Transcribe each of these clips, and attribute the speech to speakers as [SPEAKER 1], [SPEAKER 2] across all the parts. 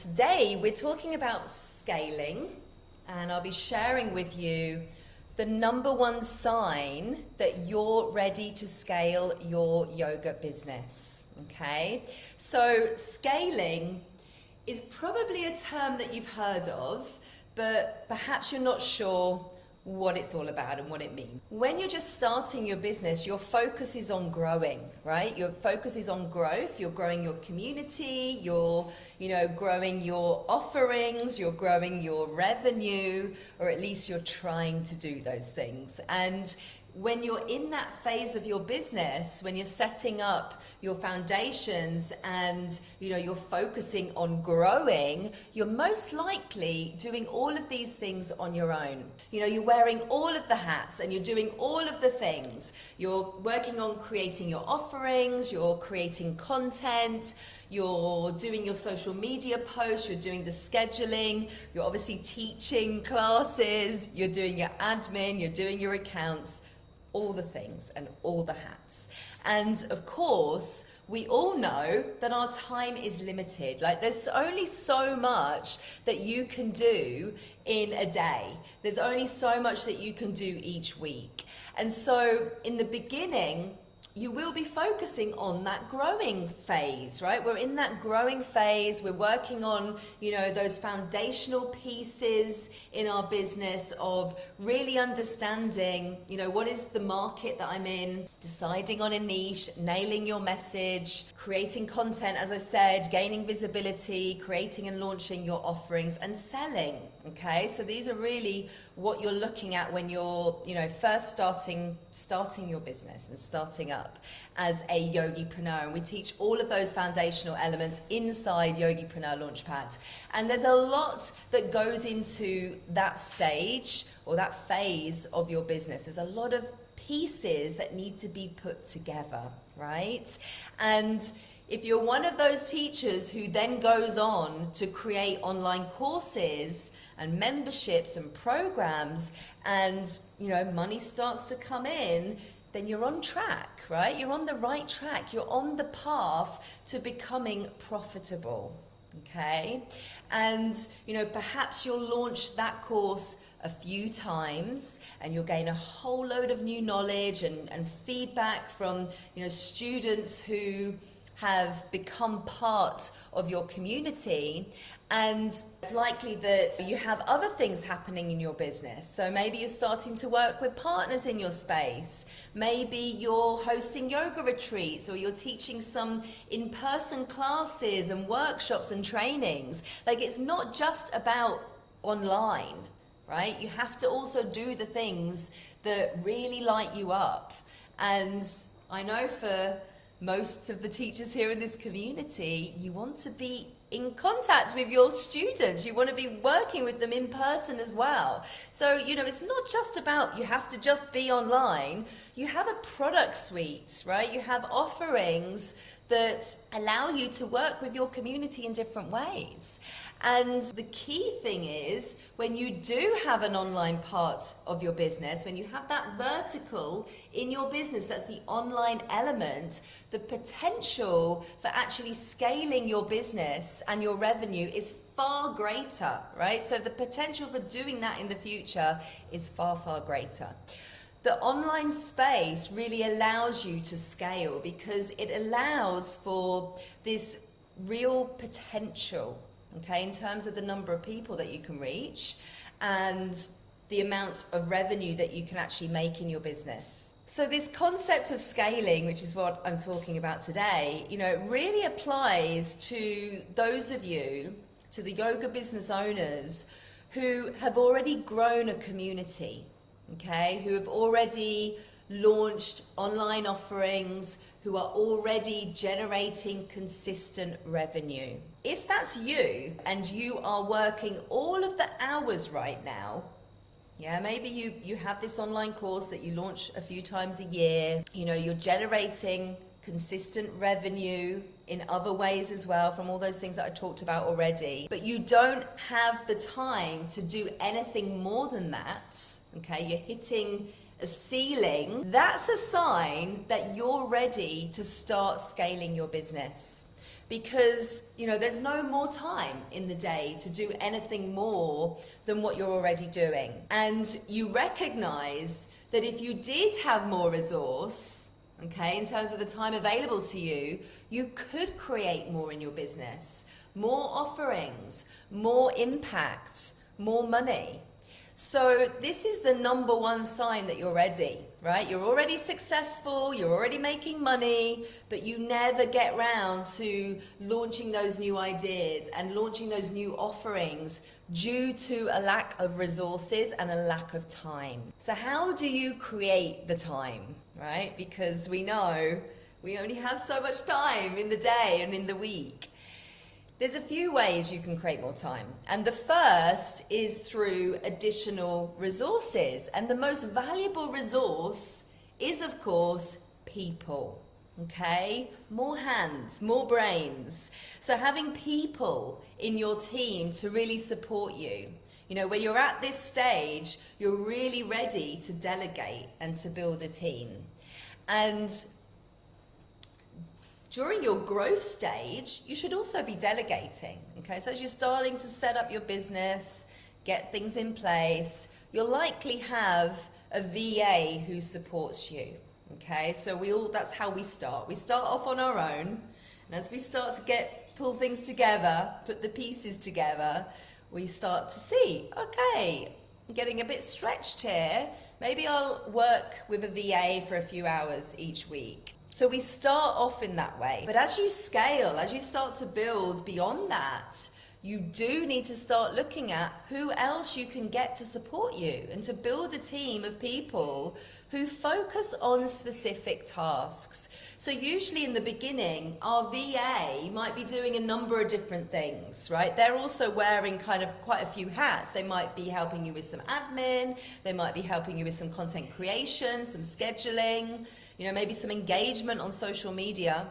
[SPEAKER 1] Today we're talking about scaling, and I'll be sharing with you the number one sign that you're ready to scale your yoga business. Okay, so scaling is probably a term that you've heard of, but perhaps you're not sure what it's all about and what it means. When you're just starting your business, your focus is on growing, right? Your focus is on growth. You're growing your community, you're growing your offerings, you're growing your revenue, or at least you're trying to do those things. And when you're in that phase of your business, when you're setting up your foundations and you're focusing on growing, you're most likely doing all of these things on your own. You're wearing all of the hats and you're doing all of the things. You're working on creating your offerings, you're creating content, you're doing your social media posts, you're doing the scheduling, you're obviously teaching classes, you're doing your admin, you're doing your accounts, all the things and all the hats. And of course, we all know that our time is limited. Like, there's only so much that you can do in a day. There's only so much that you can do each week. And so in the beginning, you will be focusing on that growing phase, right? We're in that growing phase. We're working on, those foundational pieces in our business of really understanding, what is the market that I'm in, deciding on a niche, nailing your message, creating content, as I said, gaining visibility, creating and launching your offerings, and selling. Okay, so these are really what you're looking at when you're, first starting your business and starting up as a yogipreneur. And we teach all of those foundational elements inside YOGIPRENEUR LAUNCHPAD. And there's a lot that goes into that stage or that phase of your business. There's a lot of pieces that need to be put together, right? And if you're one of those teachers who then goes on to create online courses and memberships and programs and, money starts to come in, then you're on track, right? You're on the right track. You're on the path to becoming profitable, okay? And, perhaps you'll launch that course a few times and you'll gain a whole load of new knowledge and feedback from, students who have become part of your community. And it's likely that you have other things happening in your business. So maybe you're starting to work with partners in your space. Maybe you're hosting yoga retreats, or you're teaching some in-person classes and workshops and trainings. Like, it's not just about online, right? You have to also do the things that really light you up. And I know for most of the teachers here in this community, you want to be in contact with your students. You want to be working with them in person as well. So, it's not just about you have to just be online. You have a product suite, right? You have offerings that allow you to work with your community in different ways. And the key thing is, when you do have an online part of your business, when you have that vertical in your business, that's the online element, the potential for actually scaling your business and your revenue is far greater, right? So the potential for doing that in the future is far, far greater. The online space really allows you to scale because it allows for this real potential, okay, in terms of the number of people that you can reach and the amount of revenue that you can actually make in your business. So this concept of scaling, which is what I'm talking about today, really applies to those of you, to the yoga business owners who have already grown a community, okay, who have already launched online offerings, who are already generating consistent revenue. If that's you and you are working all of the hours right now, maybe you have this online course that you launch a few times a year, you're generating consistent revenue in other ways as well from all those things that I talked about already, but you don't have the time to do anything more than that, okay, you're hitting a ceiling, that's a sign that you're ready to start scaling your business. because, you know, there's no more time in the day to do anything more than what you're already doing. And you recognize that if you did have more resource, okay, in terms of the time available to you, you could create more in your business, more offerings, more impact, more money. So this is the number one sign that you're ready, right? You're already successful, you're already making money, but you never get round to launching those new ideas and launching those new offerings due to a lack of resources and a lack of time. So how do you create the time, right? Because we know we only have so much time in the day and in the week. There's a few ways you can create more time. And the first is through additional resources. And the most valuable resource is, of course, people. Okay? More hands, more brains. So having people in your team to really support you. You know, when you're at this stage, you're really ready to delegate and to build a team. And during your growth stage, you should also be delegating, okay? So as you're starting to set up your business, get things in place, you'll likely have a VA who supports you, okay? So that's how we start. We start off on our own, and as we start to pull things together, put the pieces together, we start to see, okay, I'm getting a bit stretched here. Maybe I'll work with a VA for a few hours each week. So we start off in that way. But as you scale, as you start to build beyond that, you do need to start looking at who else you can get to support you and to build a team of people who focus on specific tasks. So usually in the beginning, our VA might be doing a number of different things, right? They're also wearing kind of quite a few hats. They might be helping you with some admin. They might be helping you with some content creation, some scheduling, you know, maybe some engagement on social media.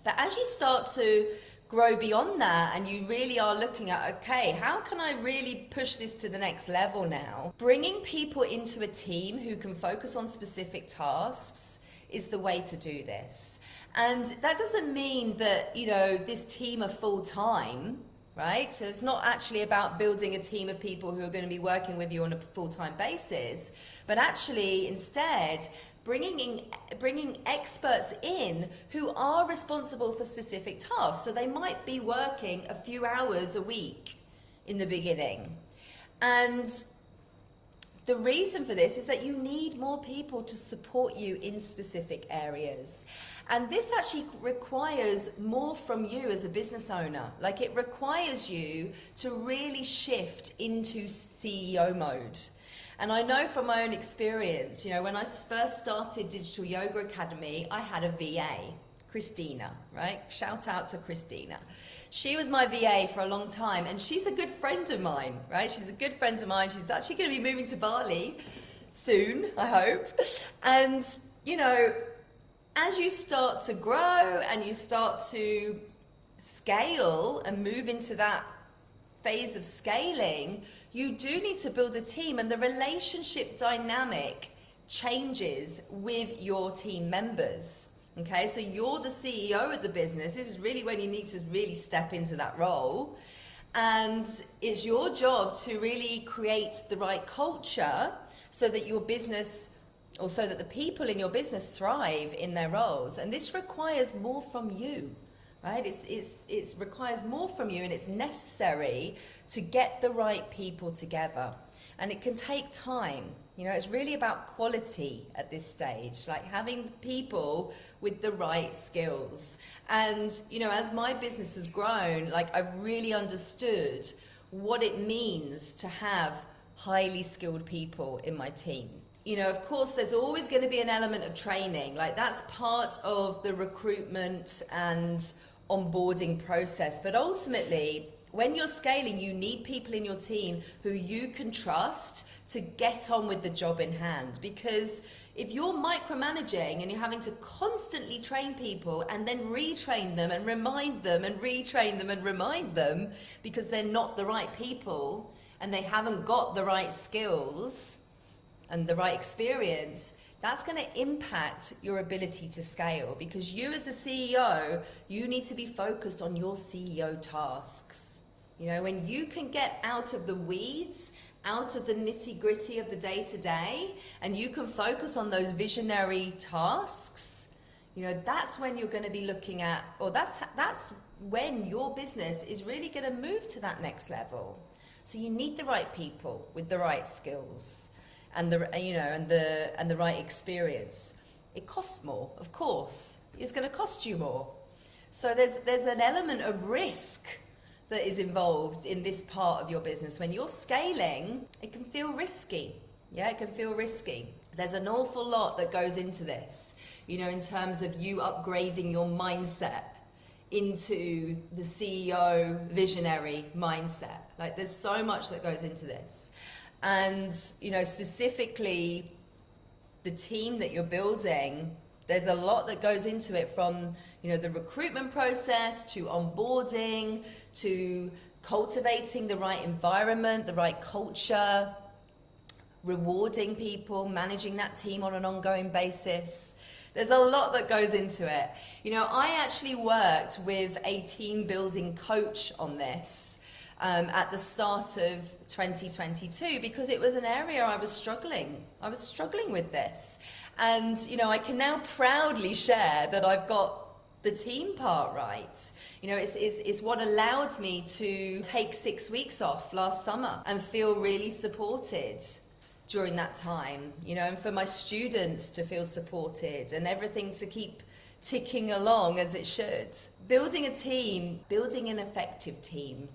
[SPEAKER 1] But as you start to grow beyond that and you really are looking at, okay, how can I really push this to the next level now? Bringing people into a team who can focus on specific tasks is the way to do this. And that doesn't mean that, you know, this team are full-time, right? So it's not actually about building a team of people who are going to be working with you on a full-time basis, but actually instead bringing experts in who are responsible for specific tasks. So they might be working a few hours a week in the beginning. And the reason for this is that you need more people to support you in specific areas. And this actually requires more from you as a business owner. Like, it requires you to really shift into CEO mode. And I know from my own experience, you know, when I first started Digital Yoga Academy, I had a VA, Christina, right? Shout out to Christina. She was my VA for a long time, and she's a good friend of mine, right? She's a good friend of mine. She's actually going to be moving to Bali soon, I hope. And, you know, as you start to grow and you start to scale and move into that phase of scaling, you do need to build a team, and the relationship dynamic changes with your team members. Okay, so you're the CEO of the business. This is really when you need to really step into that role. And it's your job to really create the right culture so that your business, or so that the people in your business thrive in their roles. And this requires more from you. Right? It requires more from you, and it's necessary to get the right people together. And it can take time. You know, it's really about quality at this stage, like having people with the right skills. And, you know, as my business has grown, like, I've really understood what it means to have highly skilled people in my team. You know, of course, there's always going to be an element of training. Like, that's part of the recruitment and onboarding process. But ultimately, when you're scaling, you need people in your team who you can trust to get on with the job in hand. Because if you're micromanaging and you're having to constantly train people and then retrain them and remind them and retrain them and remind them because they're not the right people and they haven't got the right skills and the right experience, that's going to impact your ability to scale, because you as the CEO, you need to be focused on your CEO tasks. You know, when you can get out of the weeds, out of the nitty-gritty of the day-to-day, and you can focus on those visionary tasks, you know, that's when you're going to be looking at, or that's when your business is really going to move to that next level. So you need the right people with the right skills and the right experience. It costs more, of course. It's going to cost you more. So there's an element of risk that is involved in this part of your business. When you're scaling, it can feel risky. Yeah, it can feel risky. There's an awful lot that goes into this, you know, in terms of you upgrading your mindset into the CEO visionary mindset. Like, there's so much that goes into this. And, you know, specifically the team that you're building, there's a lot that goes into it, from, you know, the recruitment process to onboarding to cultivating the right environment, the right culture, rewarding people, managing that team on an ongoing basis. There's a lot that goes into it. You know, I actually worked with a team building coach on this at the start of 2022, because it was an area I was struggling with this. And, you know, I can now proudly share that I've got the team part right. You know, it's what allowed me to take 6 weeks off last summer and feel really supported during that time, you know, and for my students to feel supported and everything to keep ticking along as it should. Building a team, building an effective team,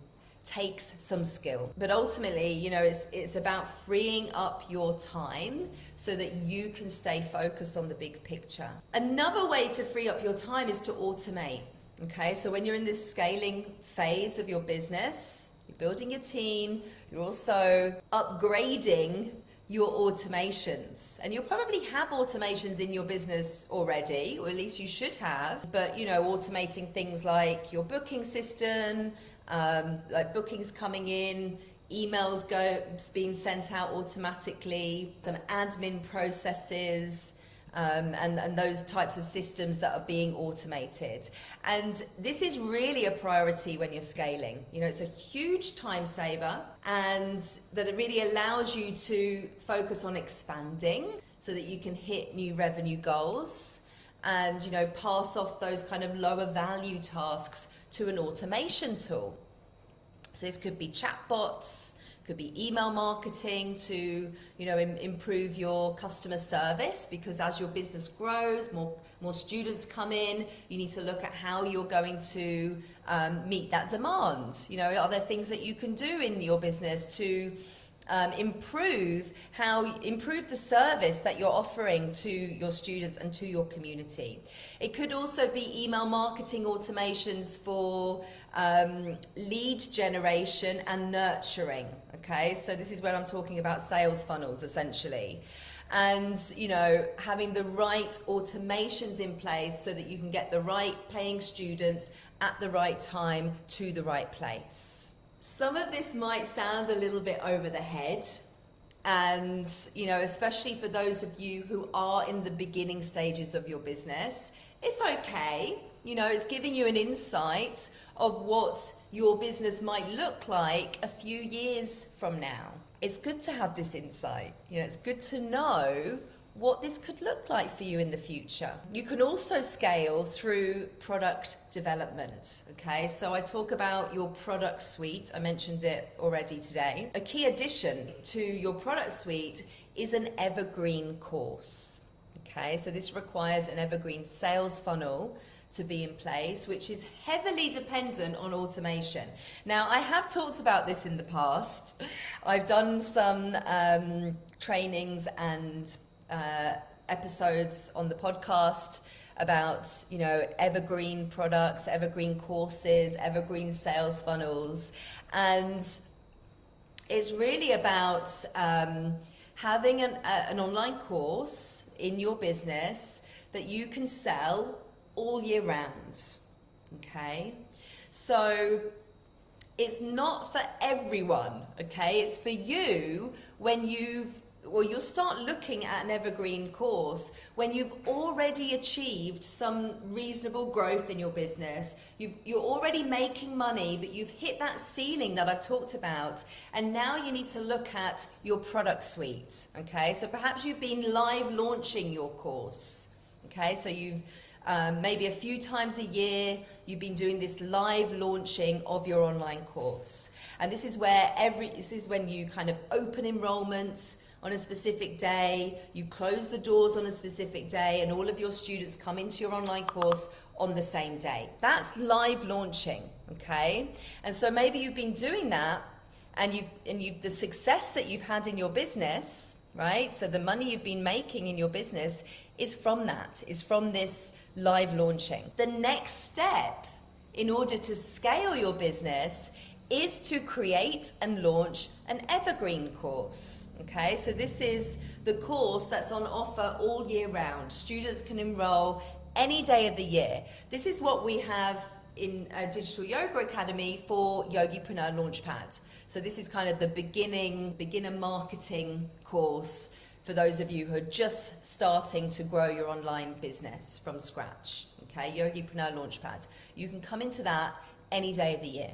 [SPEAKER 1] takes some skill, but ultimately, you know, it's about freeing up your time so that you can stay focused on the big picture. Another way to free up your time is to automate. Okay, so when you're in this scaling phase of your business, you're building your team, you're also upgrading your automations, and you'll probably have automations in your business already, or at least you should have. But, you know, automating things like your booking system, like bookings coming in, emails being sent out automatically, some admin processes, and those types of systems that are being automated. And this is really a priority when you're scaling. You know, it's a huge time saver, and that it really allows you to focus on expanding so that you can hit new revenue goals and, you know, pass off those kind of lower value tasks to an automation tool. So this could be chatbots, could be email marketing to, you know, improve your customer service, because as your business grows, more students come in, you need to look at how you're going to meet that demand. You know, are there things that you can do in your business to improve the service that you're offering to your students and to your community? It could also be email marketing automations for lead generation and nurturing. Okay, so this is where I'm talking about sales funnels essentially. And, you know, having the right automations in place so that you can get the right paying students at the right time to the right place. Some of this might sound a little bit over the head, and, you know, especially for those of you who are in the beginning stages of your business, it's okay. You know, it's giving you an insight of what your business might look like a few years from now. It's good to have this insight. You know, it's good to know what this could look like for you in the future. You can also scale through product development. Okay, so I talk about your product suite. I mentioned it already today. A key addition to your product suite is an evergreen course. Okay, so this requires an evergreen sales funnel to be in place, which is heavily dependent on automation. Now, I have talked about this in the past. I've done some trainings and episodes on the podcast about, you know, evergreen products, evergreen courses, evergreen sales funnels. And it's really about having an online course in your business that you can sell all year round. Okay, so it's not for everyone. Okay, it's for you when you've well, you'll start looking at an evergreen course when you've already achieved some reasonable growth in your business. You're already making money, but you've hit that ceiling that I've talked about. And now you need to look at your product suite. Okay, so perhaps you've been live launching your course. Okay, so you've maybe a few times a year, you've been doing this live launching of your online course. And this is when you kind of open enrollment on a specific day, you close the doors on a specific day, and all of your students come into your online course on the same day. That's live launching, okay? And so maybe you've been doing that, and the success that you've had in your business, right? So the money you've been making in your business is from this live launching. The next step in order to scale your business is to create and launch an evergreen course. Okay, so this is the course that's on offer all year round. Students can enroll any day of the year. This is what we have in a Digital Yoga Academy for YOGIPRENEUR LAUNCHPAD. So this is kind of the beginner marketing course for those of you who are just starting to grow your online business from scratch. Okay, YOGIPRENEUR LAUNCHPAD. You can come into that any day of the year.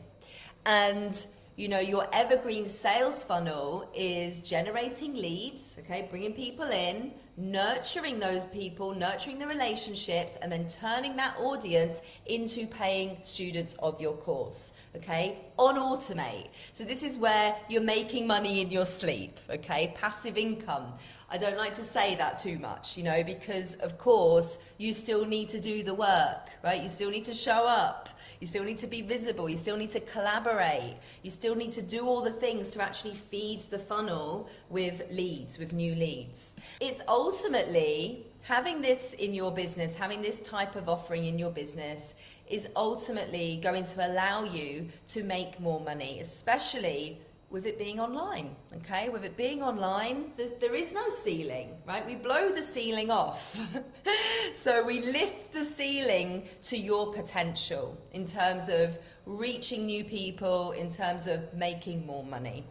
[SPEAKER 1] And your evergreen sales funnel is generating leads, okay, bringing people in, nurturing those people, nurturing the relationships, and then turning that audience into paying students of your course, okay, on Automate. So this is where you're making money in your sleep, okay, passive income. I don't like to say that too much, because of course you still need to do the work, right? You still need to show up. You still need to be visible, you still need to collaborate, you still need to do all the things to actually feed the funnel with leads, with new leads. It's ultimately, having this in your business, having this type of offering in your business is ultimately going to allow you to make more money, especially with it being online, okay? With it being online, there is no ceiling, right? We blow the ceiling off. So we lift the ceiling to your potential in terms of reaching new people, in terms of making more money.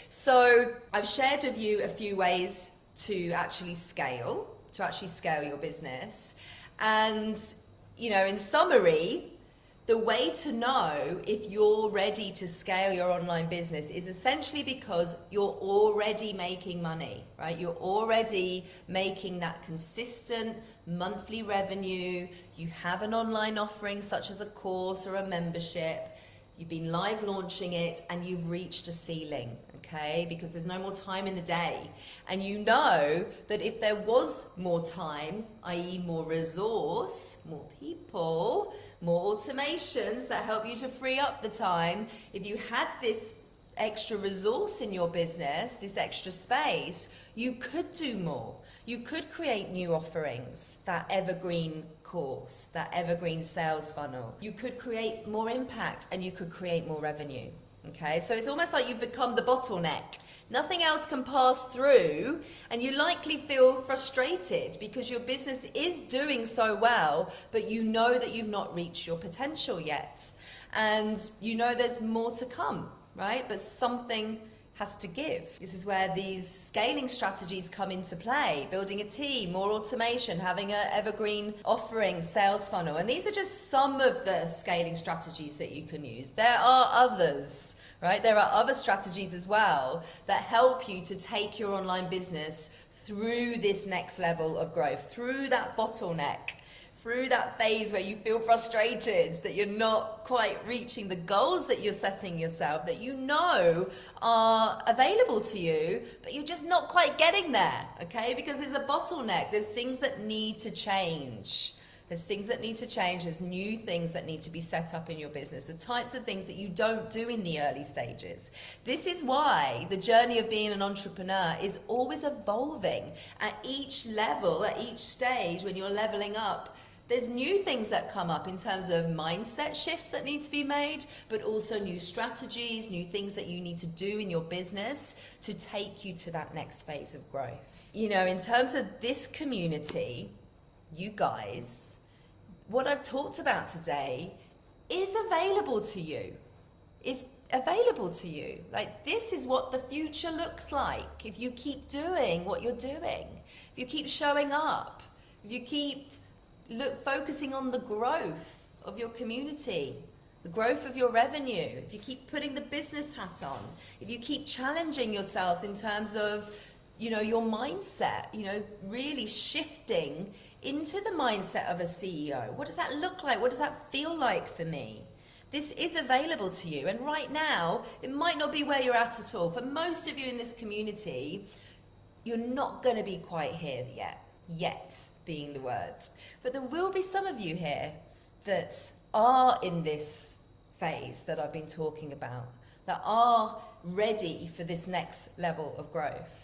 [SPEAKER 1] So I've shared with you a few ways to actually scale your business. And, in summary, the way to know if you're ready to scale your online business is essentially because you're already making money, right? You're already making that consistent monthly revenue. You have an online offering such as a course or a membership. You've been live launching it and you've reached a ceiling, okay? Because there's no more time in the day. And you know that if there was more time, i.e. more resource, more people, more automations that help you to free up the time, if you had this extra resource in your business, this extra space, you could do more. You could create new offerings, that evergreen course, that evergreen sales funnel. You could create more impact and you could create more revenue. Okay, so it's almost like you've become the bottleneck. Nothing else can pass through, and you likely feel frustrated because your business is doing so well, but you know that you've not reached your potential yet. And you know there's more to come, right? But something has to give. This is where these scaling strategies come into play, building a team, more automation, having an evergreen offering, sales funnel. And these are just some of the scaling strategies that you can use. There are others, right? There are other strategies as well that help you to take your online business through this next level of growth, through that bottleneck, through that phase where you feel frustrated that you're not quite reaching the goals that you're setting yourself, that you know are available to you, but you're just not quite getting there, okay? Because there's a bottleneck, there's things that need to change. There's things that need to change, there's new things that need to be set up in your business, the types of things that you don't do in the early stages. This is why the journey of being an entrepreneur is always evolving. At each level, at each stage, when you're leveling up, there's new things that come up in terms of mindset shifts that need to be made, but also new strategies, new things that you need to do in your business to take you to that next phase of growth. In terms of this community, you guys, what I've talked about today is available to you. It's available to you. Like, this is what the future looks like if you keep doing what you're doing, if you keep showing up, if you keep focusing on the growth of your community, the growth of your revenue, if you keep putting the business hat on, if you keep challenging yourselves in terms of, you know, your mindset, you know, really shifting into the mindset of a CEO. What does that look like? What does that feel like for me? This is available to you. And right now, it might not be where you're at all. For most of you in this community, you're not going to be quite here yet being the word. But there will be some of you here that are in this phase that I've been talking about, that are ready for this next level of growth.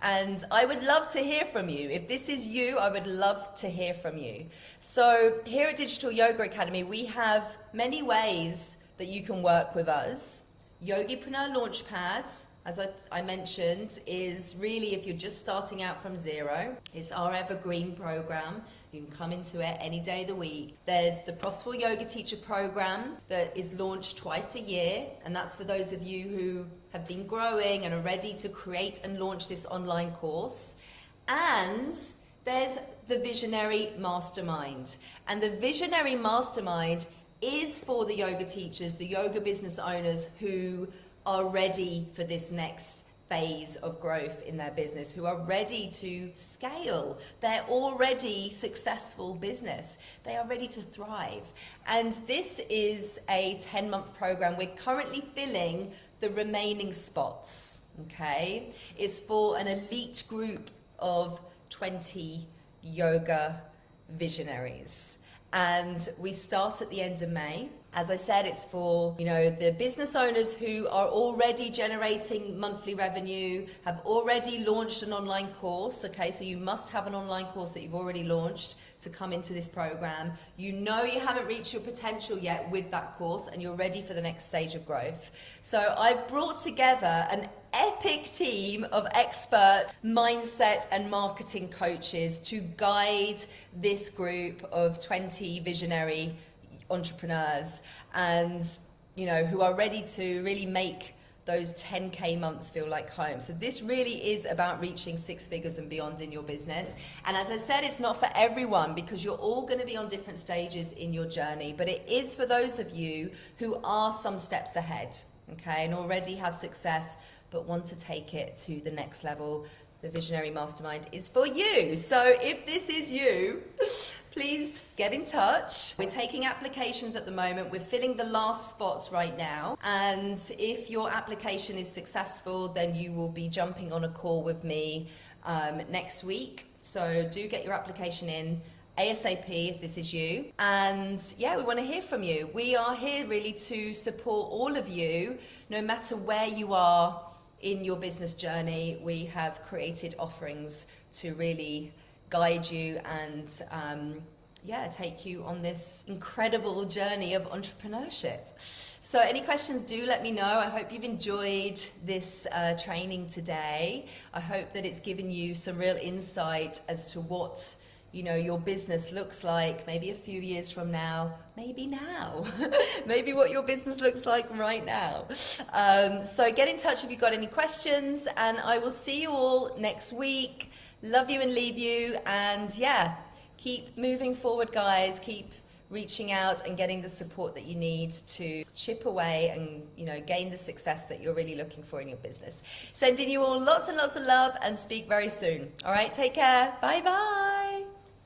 [SPEAKER 1] And I would love to hear from you. If this is you, I would love to hear from you. So here at Digital Yoga Academy, we have many ways that you can work with us. YOGIPRENEUR LAUNCHPAD, as I mentioned, is really if you're just starting out from zero. It's our evergreen program. You can come into it any day of the week. There's the Profitable Yoga Teacher program that is launched twice a year, and that's for those of you who have been growing and are ready to create and launch this online course. And there's the Visionary Mastermind. And the Visionary Mastermind is for the yoga teachers, the yoga business owners who are ready for this next phase of growth in their business, who are ready to scale their already successful business. They are ready to thrive. And this is a 10-month program. We're currently filling the remaining spots, okay? It's for an elite group of 20 yoga visionaries. And we start at the end of May. As I said, it's for, you know, the business owners who are already generating monthly revenue, have already launched an online course, okay? So you must have an online course that you've already launched to come into this program. You know you haven't reached your potential yet with that course and you're ready for the next stage of growth. So I've brought together an epic team of expert mindset and marketing coaches to guide this group of 20 visionary entrepreneurs and, you know, who are ready to really make those 10K months feel like home. So this really is about reaching 6 figures and beyond in your business. And as I said, it's not for everyone because you're all going to be on different stages in your journey, but it is for those of you who are some steps ahead, okay, and already have success but want to take it to the next level. The Visionary Mastermind is for you. So if this is you, please get in touch. We're taking applications at the moment. We're filling the last spots right now. And if your application is successful, then you will be jumping on a call with me next week. So do get your application in ASAP if this is you. And yeah, we want to hear from you. We are here really to support all of you, no matter where you are in your business journey. We have created offerings to really guide you and take you on this incredible journey of entrepreneurship. So any questions, do let me know. I hope you've enjoyed this training today. I hope that it's given you some real insight as to what, you know, your business looks like maybe a few years from now, maybe now, maybe what your business looks like right now. So get in touch if you've got any questions, and I will see you all next week. Love you and leave you, and yeah, keep moving forward, guys. Keep reaching out and getting the support that you need to chip away and, you know, gain the success that you're really looking for in your business. Sending you all lots and lots of love, and speak very soon. All right, take care. Bye bye.